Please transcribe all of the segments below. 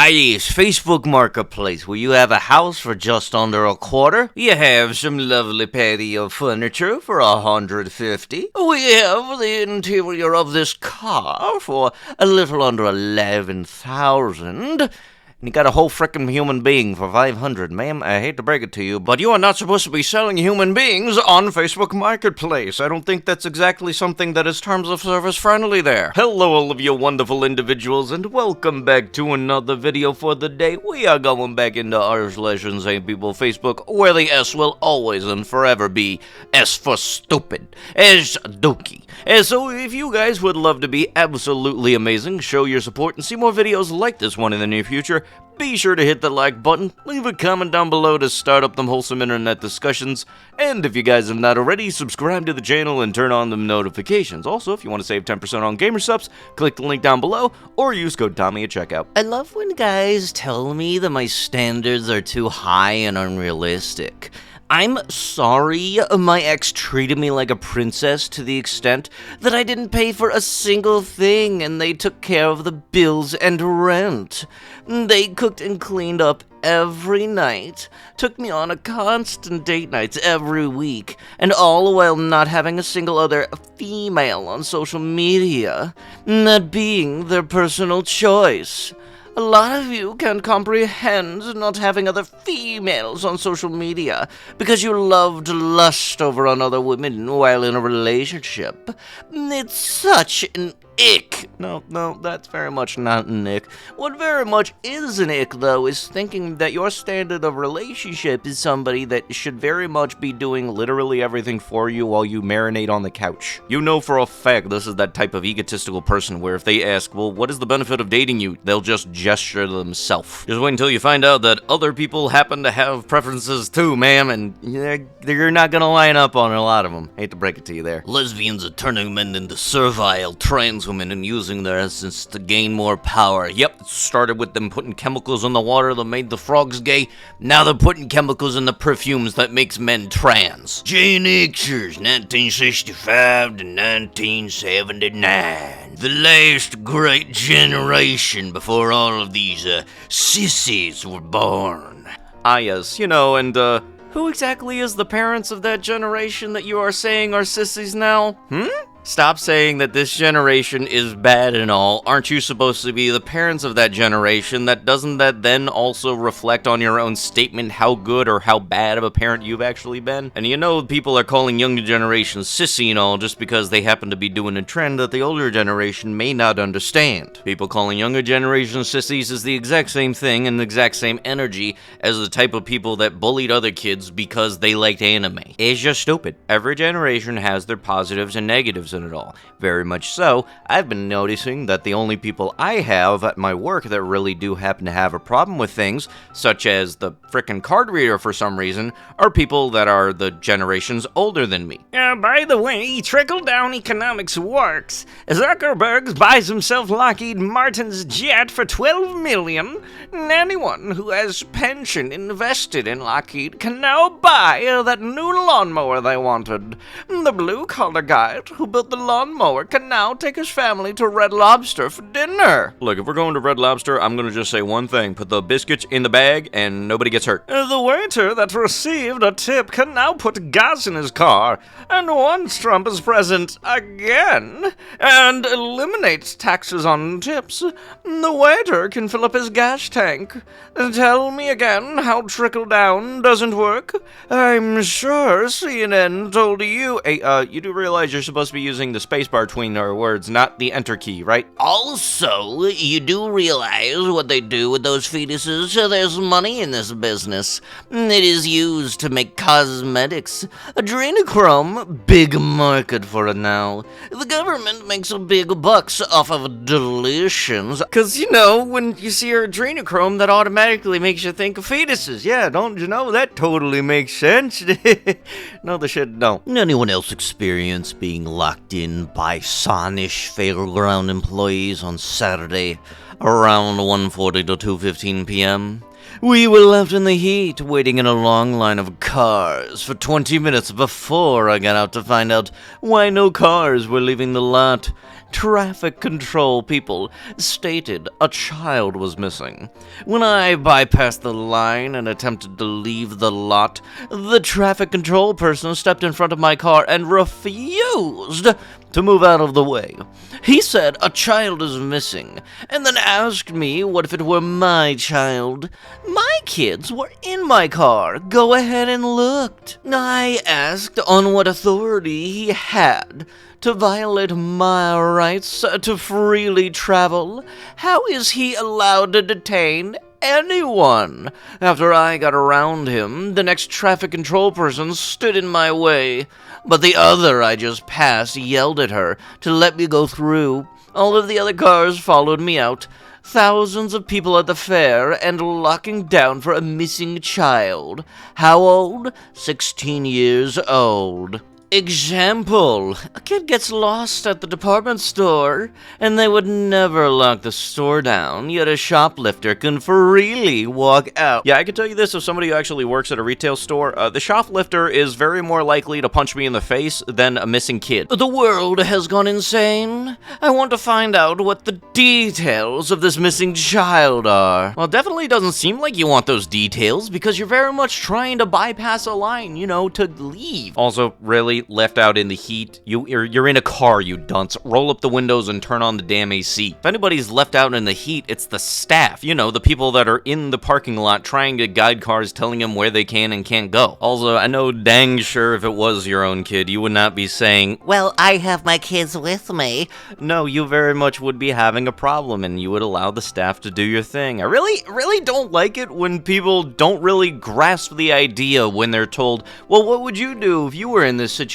Yes, Facebook Marketplace, where you have a house for just under a quarter. You have some lovely patio furniture for $150. We have the interior of this car for a little under $11,000. And you got a whole frickin' human being for $500, ma'am. I hate to break it to you, but you are not supposed to be selling human beings on Facebook Marketplace. I don't think that's exactly something that is terms of service friendly there. Hello, all of you wonderful individuals, and welcome back to another video for the day. We are going back into r/Same People Facebook, where the S will always and forever be S for stupid, as dookie. And so if you guys would love to be absolutely amazing, show your support, and see more videos like this one in the near future, be sure to hit the like button, leave a comment down below to start up them wholesome internet discussions, and if you guys have not already, subscribe to the channel and turn on them notifications. Also, if you want to save 10% on gamer subs, click the link down below, or use code Tommy at checkout. I love when guys tell me that my standards are too high and unrealistic. I'm sorry my ex treated me like a princess to the extent that I didn't pay for a single thing and they took care of the bills and rent. They cooked and cleaned up every night, took me on a constant date nights every week, and all while not having a single other female on social media, that being their personal choice. A lot of you can't comprehend not having other females on social media because you love to lust over on other women while in a relationship. It's such an ick. No, that's very much not an ick. What very much is an ick, though, is thinking that your standard of relationship is somebody that should very much be doing literally everything for you while you marinate on the couch. You know for a fact this is that type of egotistical person where if they ask, well, what is the benefit of dating you? They'll just gesture to themselves. Just wait until you find out that other people happen to have preferences too, ma'am, and you're not gonna line up on a lot of them. Hate to break it to you there. Lesbians are turning men into servile trans women and using their essence to gain more power. Yep, it started with them putting chemicals in the water that made the frogs gay. Now they're putting chemicals in the perfumes that makes men trans. Gen Xers, 1965 to 1979. The last great generation before all of these sissies were born. Ah yes, you know, and who exactly is the parents of that generation that you are saying are sissies now? Stop saying that this generation is bad and all. Aren't you supposed to be the parents of that generation? Doesn't that then also reflect on your own statement how good or how bad of a parent you've actually been? And you know people are calling younger generations sissy and all just because they happen to be doing a trend that the older generation may not understand. People calling younger generations sissies is the exact same thing and the exact same energy as the type of people that bullied other kids because they liked anime. It's just stupid. Every generation has their positives and negatives in it all. Very much so. I've been noticing that the only people I have at my work that really do happen to have a problem with things, such as the frickin' card reader for some reason, are people that are the generations older than me. By the way, trickle-down economics works. Zuckerberg buys himself Lockheed Martin's jet for $12 million, and anyone who has pension invested in Lockheed can now buy that new lawnmower they wanted. The blue-collar guy who built the lawnmower can now take his family to Red Lobster for dinner. Look, if we're going to Red Lobster, I'm gonna just say one thing. Put the biscuits in the bag and nobody gets hurt. The waiter that received a tip can now put gas in his car, and once Trump is president again, and eliminates taxes on tips, the waiter can fill up his gas tank. Tell me again how trickle down doesn't work? I'm sure CNN told you. Hey, you do realize you're supposed to be using the spacebar between our words, not the enter key, right? Also, you do realize what they do with those fetuses? There's money in this business. It is used to make cosmetics. Adrenochrome, big market for it now. The government makes a big bucks off of deletions. Cause you know, when you see your adrenochrome, that automatically makes you think of fetuses. Yeah, don't you know? That totally makes sense. No, the shit don't. Anyone else experience being locked in by Sonish Fairground employees on Saturday around 1:40 to 2:15 p.m.? We were left in the heat, waiting in a long line of cars for 20 minutes before I got out to find out why no cars were leaving the lot. traffic control people stated a child was missing. When I bypassed the line and attempted to leave the lot, the traffic control person stepped in front of my car and refused to move out of the way. He said a child is missing, and then asked me what if it were my child. My kids were in my car. Go ahead and looked. I asked on what authority he had to violate my rights to freely travel. How is he allowed to detain anyone? After I got around him, the next traffic control person stood in my way, but the other I just passed yelled at her to let me go through. All of the other cars followed me out. Thousands of people at the fair and locking down for a missing child. How old? 16 years old. Example, a kid gets lost at the department store, and they would never lock the store down, yet a shoplifter can freely walk out. Yeah, I can tell you this, as somebody who actually works at a retail store, the shoplifter is very more likely to punch me in the face than a missing kid. The world has gone insane. I want to find out what the details of this missing child are. Well, it definitely doesn't seem like you want those details, because you're very much trying to bypass a line, to leave. Also, really, left out in the heat? You're in a car, you dunce. Roll up the windows and turn on the damn AC. If anybody's left out in the heat, it's the staff. The people that are in the parking lot trying to guide cars, telling them where they can and can't go. Also, I know dang sure if it was your own kid, you would not be saying, well, I have my kids with me. No, you very much would be having a problem, and you would allow the staff to do your thing. I really don't like it when people don't really grasp the idea when they're told, well, what would you do if you were in this situation?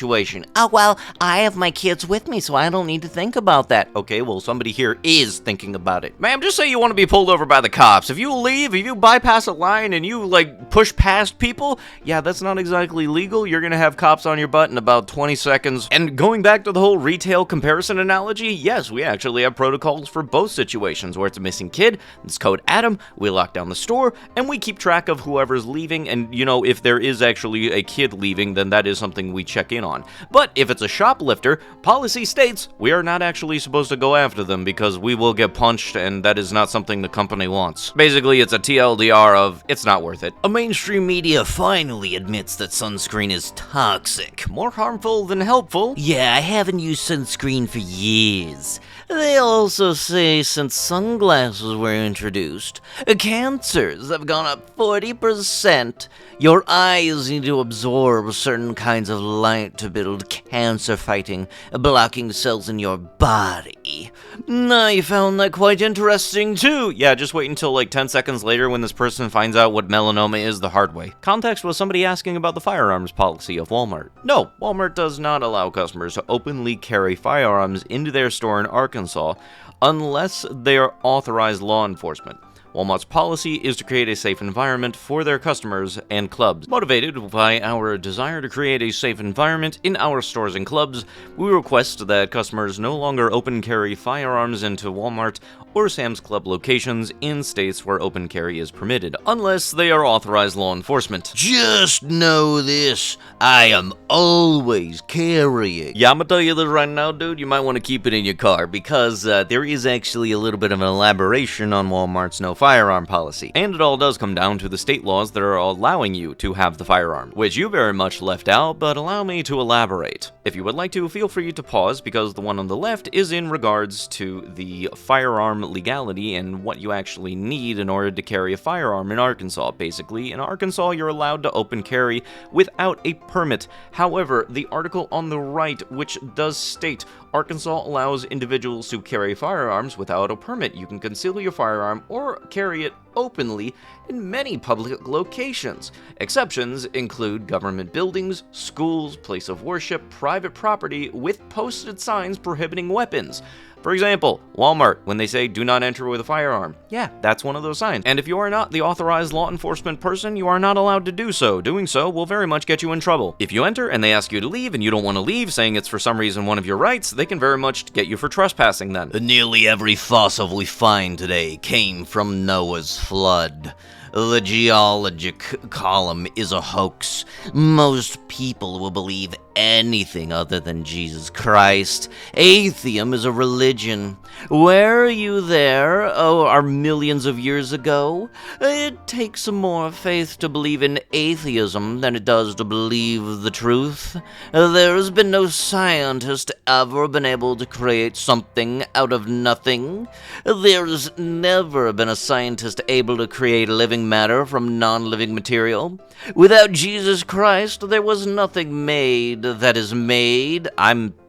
Oh, well, I have my kids with me, so I don't need to think about that. Okay, well, somebody here is thinking about it. Ma'am, just say you want to be pulled over by the cops. If you leave, if you bypass a line and you, push past people, yeah, that's not exactly legal. You're gonna have cops on your butt in about 20 seconds. And going back to the whole retail comparison analogy, yes, we actually have protocols for both situations where it's a missing kid. It's code Adam. We lock down the store, and we keep track of whoever's leaving. And, if there is actually a kid leaving, then that is something we check in on. But if it's a shoplifter, policy states we are not actually supposed to go after them because we will get punched, and that is not something the company wants. Basically, it's a TLDR of, it's not worth it. A mainstream media finally admits that sunscreen is toxic. More harmful than helpful. Yeah, I haven't used sunscreen for years. They also say since sunglasses were introduced, cancers have gone up 40%. Your eyes need to absorb certain kinds of light to build cancer-fighting, blocking cells in your body. I found that quite interesting too. Yeah, just wait until 10 seconds later when this person finds out what melanoma is the hard way. Context was somebody asking about the firearms policy of Walmart. No, Walmart does not allow customers to openly carry firearms into their store in Arkansas unless they are authorized law enforcement. Walmart's policy is to create a safe environment for their customers and clubs. Motivated by our desire to create a safe environment in our stores and clubs, we request that customers no longer open carry firearms into Walmart or Sam's Club locations in states where open carry is permitted, unless they are authorized law enforcement. Just know this, I am always carrying. Yeah, I'm gonna tell you this right now, dude, you might want to keep it in your car, because there is actually a little bit of an elaboration on Walmart's no firearm policy. And it all does come down to the state laws that are allowing you to have the firearm, which you very much left out, but allow me to elaborate. If you would like to, feel free to pause, because the one on the left is in regards to the firearm legality and what you actually need in order to carry a firearm in Arkansas. Basically, in Arkansas, you're allowed to open carry without a permit. However, the article on the right, which does state Arkansas allows individuals to carry firearms without a permit. You can conceal your firearm or carry it openly in many public locations. Exceptions include government buildings, schools, place of worship, private property with posted signs prohibiting weapons. For example, Walmart, when they say do not enter with a firearm. Yeah, that's one of those signs. And if you are not the authorized law enforcement person, you are not allowed to do so. Doing so will very much get you in trouble. If you enter and they ask you to leave and you don't want to leave, saying it's for some reason one of your rights, they can very much get you for trespassing then. Nearly every fossil we find today came from Noah's flood. The geologic column is a hoax. Most people will believe anything other than Jesus Christ. Atheism is a religion. Were you there, our millions of years ago? It takes more faith to believe in atheism than it does to believe the truth. There's been no scientist ever been able to create something out of nothing. There's never been a scientist able to create living matter from non-living material. Without Jesus Christ, there was nothing made that is made.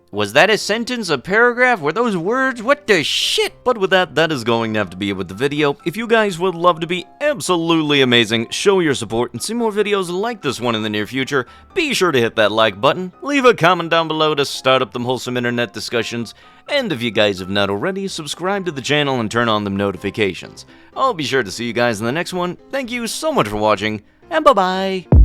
Was that a sentence, a paragraph? Were those words? What the shit? But with that is going to have to be it with the video. If you guys would love to be absolutely amazing, show your support, and see more videos like this one in the near future, be sure to hit that like button, leave a comment down below to start up them wholesome internet discussions, and if you guys have not already, subscribe to the channel and turn on them notifications. I'll be sure to see you guys in the next one. Thank you so much for watching, and bye-bye!